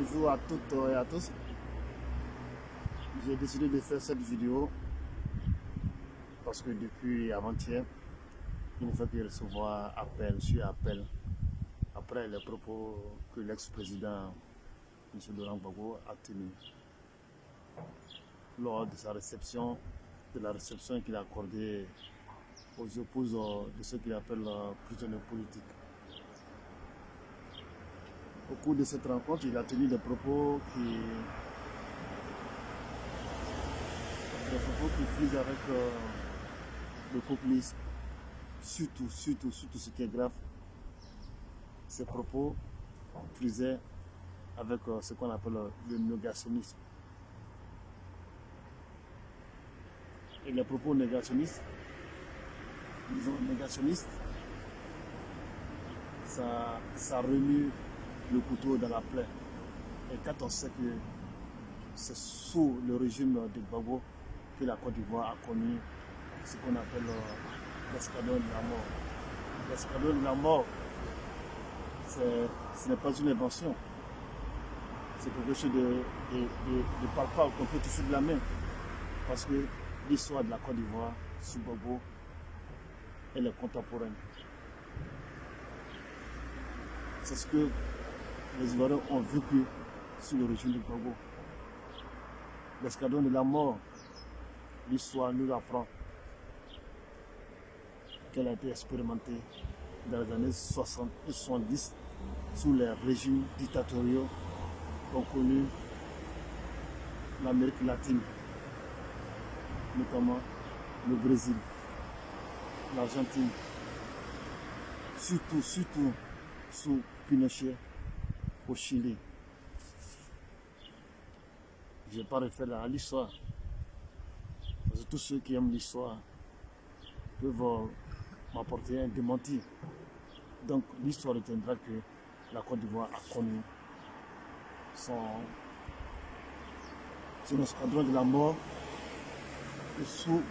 Bonjour à toutes et à tous. J'ai décidé de faire cette vidéo parce que depuis avant-hier, il ne fait que recevoir appel sur appel après les propos que l'ex-président M. Laurent Gbagbo a tenus lors de sa réception, de la réception qu'il a accordée aux épouses de ceux qu'il appelle prisonniers politiques. Au cours de cette rencontre, il a tenu des propos qui fusent avec le populisme. Surtout ce qui est grave, ces propos fusaient avec ce qu'on appelle le négationnisme. Et les propos négationnistes, ça remue le couteau dans la plaie. Et quand on sait que c'est sous le régime de Gbagbo que la Côte d'Ivoire a connu ce qu'on appelle l'escadron de la mort. L'escadron de la mort, ce n'est pas une invention. C'est quelque chose de palpable qu'on peut toucher de la main. Parce que l'histoire de la Côte d'Ivoire sous Gbagbo, elle est contemporaine. C'est ce que les Ivoiriens ont vécu sous le régime de Gbagbo. L'escadron de la mort, l'histoire nous apprend qu'elle a été expérimentée dans les années 60 et 70 sous les régimes dictatoriaux qu'ont connu l'Amérique latine, notamment le Brésil, l'Argentine, surtout sous Pinochet au Chili. Je ne vais pas refaire à l'histoire, parce que tous ceux qui aiment l'histoire peuvent m'apporter un démenti. Donc l'histoire retiendra que la Côte d'Ivoire a connu son escadron de la mort sous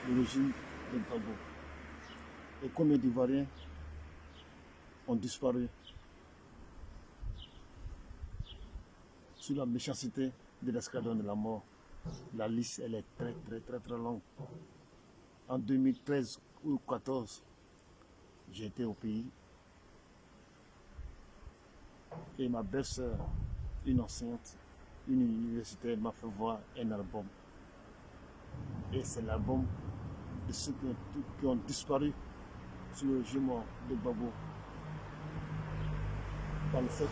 le régime de Gbagbo. Et combien d'Ivoiriens ont disparu sous la méchanceté de l'escadron de la mort. La liste, elle est très longue. En 2013 ou 2014, j'ai été au pays et ma belle-sœur, une enseignante, une universitaire, m'a fait voir un album. Et c'est l'album de ceux qui ont disparu sous le régime de Gbagbo par le fait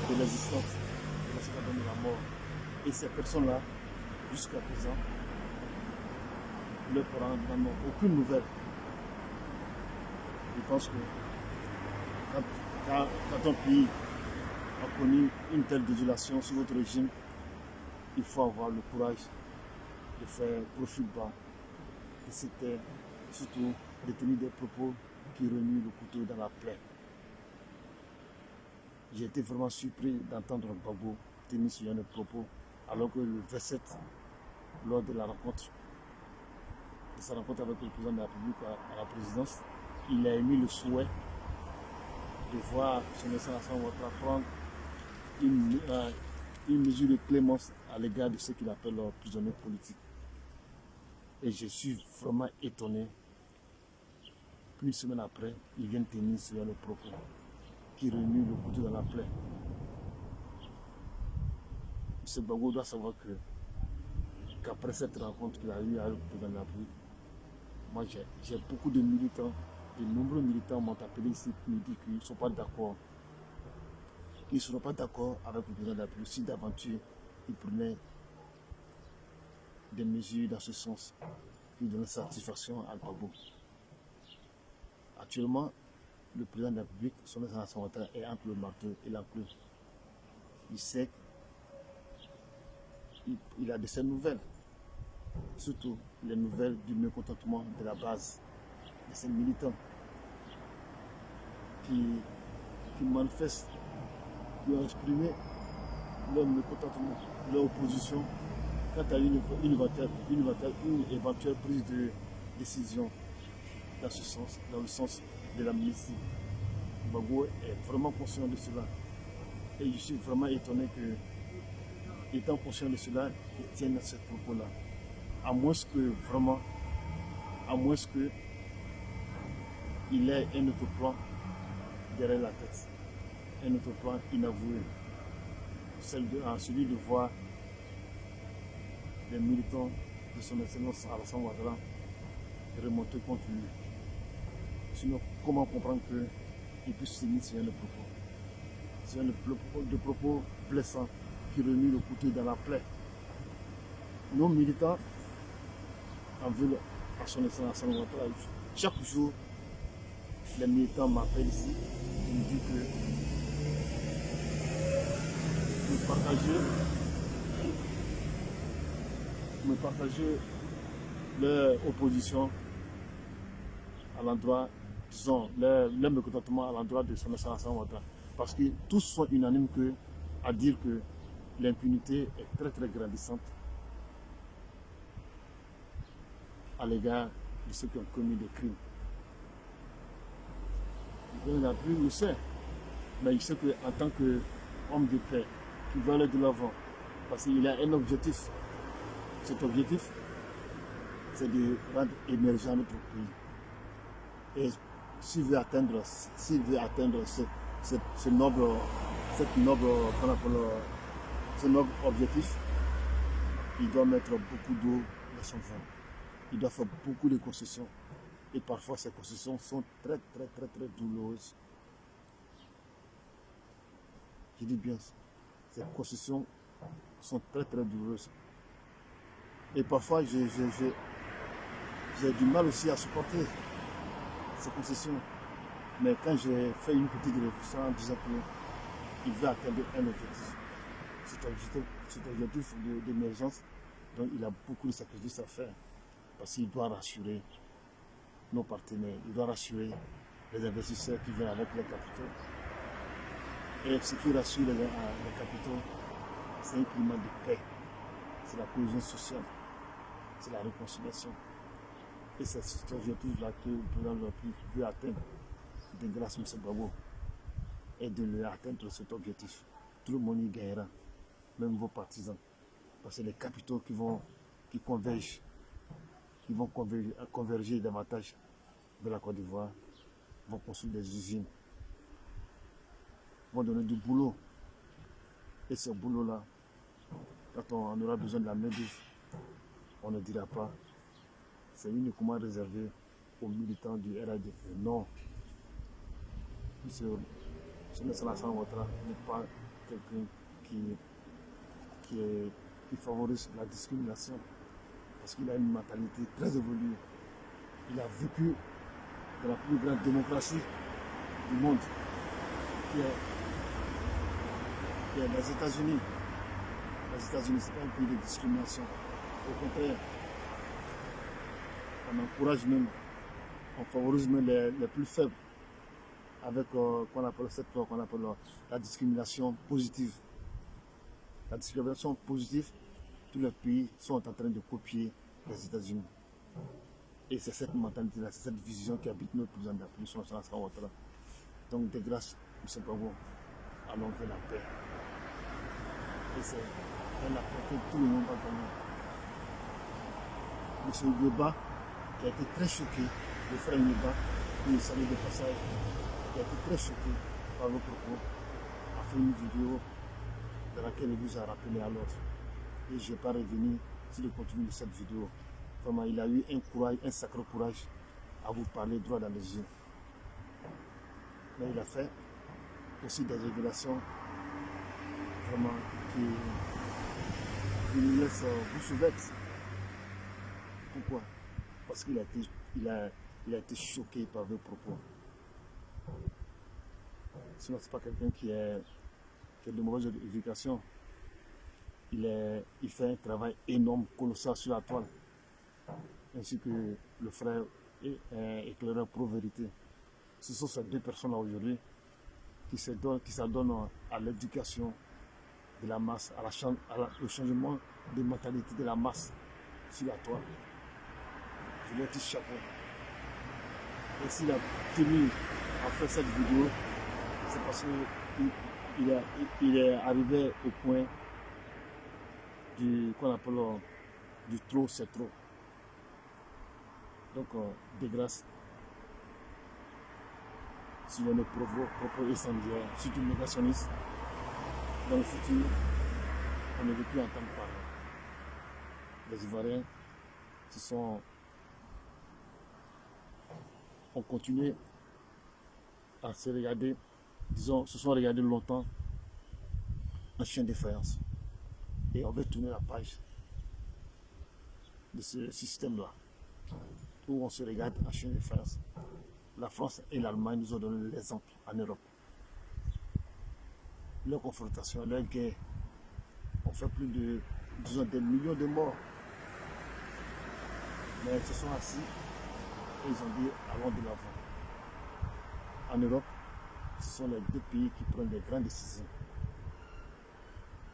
de l'existence de l'escadron de la mort. Et ces personnes-là, jusqu'à présent, leurs parents n'en ont aucune nouvelle. Je pense que quand un pays a connu une telle désolation sous votre régime, il faut avoir le courage de faire profil bas. Et c'était surtout de tenir des propos qui remuent le couteau dans la plaie. J'ai été vraiment surpris d'entendre Gbagbo tenir ce genre de propos, alors que le 27, lors de sa rencontre avec le président de la République à la présidence, il a émis le souhait de voir son excellence prendre une mesure de clémence à l'égard de ceux qu'il appelle leurs prisonniers politiques. Et je suis vraiment étonné qu'une semaine après, il vienne tenir ce genre de propos qui remue le couteau dans la plaie. M. Gbagbo doit savoir qu'après cette rencontre qu'il a eue avec le président de la République, moi j'ai beaucoup de militants, de nombreux militants m'ont appelé ici pour me dire qu'ils ne sont pas d'accord. Ils ne seront pas d'accord avec le président de la République si d'aventure il prenait des mesures dans ce sens qui donnent satisfaction à Gbagbo. Actuellement, le président de la République, son excellence est entre le marteau et l'enclume. Il sait qu'il a de ses nouvelles, surtout les nouvelles du mécontentement de la base, de ces militants qui manifestent, qui ont exprimé leur mécontentement, leur opposition quant à une éventuelle prise de décision dans ce sens, dans le sens de l'amnistie. Gbagbo est vraiment conscient de cela. Et je suis vraiment étonné que, étant conscient de cela, ils tiennent à ce propos-là. À moins que vraiment, à moins que il ait un autre plan derrière la tête, un autre plan inavoué, celui de voir les militants de son excellence Alassane Ouattara remonter contre lui. Sinon, comment comprendre qu'il puisse tenir ce genre de propos? C'est de propos blessants qui remuent le couteau dans la plaie. Nos militants en veulent à son excellence Alassane Ouattara. Chaque jour, les militants m'appellent ici et me disent que me partager leur opposition à l'endroit, disons, leur mécontentement à l'endroit de son excellence Alassane Ouattara. Parce que tous sont unanimes à dire que l'impunité est très très grandissante à l'égard de ceux qui ont commis des crimes. Il n'a plus, il sait. Mais il sait qu'en tant qu'homme de paix, qui veut aller de l'avant, parce qu'il a un objectif. Cet objectif, c'est de rendre émergent notre pays. Et s'il veut atteindre ce noble objectif, il doit mettre beaucoup d'eau dans son vin. Il doit faire beaucoup de concessions. Et parfois, ces concessions sont très, très, très, très douloureuses. Je dis bien, ces concessions sont très, très douloureuses. Et parfois, j'ai du mal aussi à supporter ces concessions. Mais quand j'ai fait une petite réflexion en disant qu'il veut atteindre un objectif, cet objectif d'émergence, donc il a beaucoup de sacrifices à faire. Parce qu'il doit rassurer nos partenaires, il doit rassurer les investisseurs qui viennent avec les capitaux. Et ce qui rassure les capitaux, c'est un climat de paix, c'est la cohésion sociale, c'est la réconciliation. Et c'est cet objectif-là que le président de la République veut atteindre, de grâce à M. Gbagbo, et de lui atteindre cet objectif. Tout le monde y gagnera, même vos partisans. Parce que les capitaux qui vont converger davantage de la Côte d'Ivoire, vont construire des usines, vont donner du boulot. Et ce boulot-là, quand on aura besoin de la main-d'œuvre, on ne dira pas, c'est uniquement réservé aux militants du RADP. Non. Son excellence Alassane Ouattara n'est pas quelqu'un qui favorise la discrimination, parce qu'il a une mentalité très évoluée. Il a vécu dans la plus grande démocratie du monde, qui est les États-Unis. Les États-Unis, ce n'est pas un pays de discrimination. Au contraire, on encourage même, on favorise même les plus faibles avec qu'on appelle la discrimination positive. La discrimination positive, tous les pays sont en train de copier les États-Unis. Et c'est cette mentalité-là, c'est cette vision qui habite notre président de la République, son excellence Alassane Ouattara. Donc, de grâce, M. Gbagbo, allons vers la paix. Et c'est dans la paix que tout le monde va gagner. M. Yoba, qui a été très choqué, le frère Yoba, qui est salé de passage, qui a été très choqué par vos propos, a fait une vidéo dans laquelle il vous a rappelé à l'autre. Et je ne vais pas revenir sur le contenu de cette vidéo. Vraiment, il a eu un sacré courage à vous parler droit dans les yeux. Mais il a fait aussi des révélations vraiment qui nous laissent bouche ouverte. Pourquoi? Parce qu'il a été choqué par vos propos. Sinon, ce n'est pas quelqu'un qui a de mauvaise éducation. Il fait un travail énorme, colossal sur la toile. Ainsi que le frère éclaireur pro-vérité. Ce sont ces deux personnes-là aujourd'hui qui s'adonnent à l'éducation de la masse, au changement de mentalité de la masse sur la toile. Je leur dis chapeau. Et s'il a tenu à faire cette vidéo, c'est parce qu'il il est arrivé au point qu'on appelle du trop, c'est trop. Donc, de grâce, si on est propre incendiaire, surtout négationniste, dans le futur, on ne veut plus entendre parler. Les Ivoiriens ont continué à se regarder, disons, se sont regardés longtemps en chien de faïence. Et on veut tourner la page de ce système-là, où on se regarde en chien de faïence. La France et l'Allemagne nous ont donné l'exemple en Europe. Leur confrontation, leur guerre, ont fait plus de, disons, des millions de morts. Mais ils se sont assis et ils ont dit allons de l'avant. En Europe, ce sont les deux pays qui prennent des grandes décisions.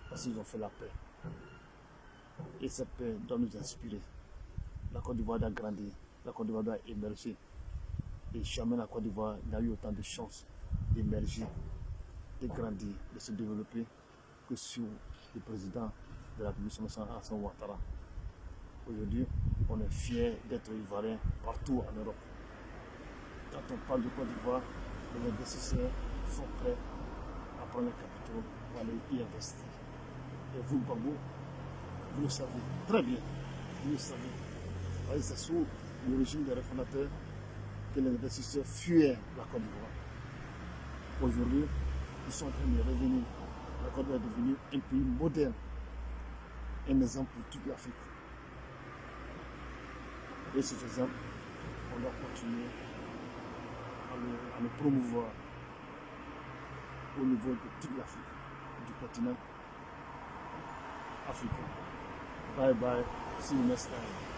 Parce qu'ils ont fait la paix. Et cette paix doit nous inspirer. La Côte d'Ivoire doit grandir, la Côte d'Ivoire doit émerger. Et jamais la Côte d'Ivoire n'a eu autant de chances d'émerger, de grandir, de se développer que sous le président de la République, Alassane Ouattara. Aujourd'hui, on est fiers d'être ivoiriens partout en Europe. Quand on parle de Côte d'Ivoire, les investisseurs sont prêts à prendre les capitaux pour aller y investir. Et vous, Gbagbo, vous le savez très bien. Vous le savez. C'est sous le régime des réformateurs que les investisseurs fuyaient la Côte d'Ivoire. Aujourd'hui, ils sont en train de revenir. La Côte d'Ivoire est devenue un pays moderne, un exemple pour toute l'Afrique. Et cet exemple, on doit continuer à le promouvoir au niveau de toute l'Afrique, du continent africain. Bye bye, see you next time.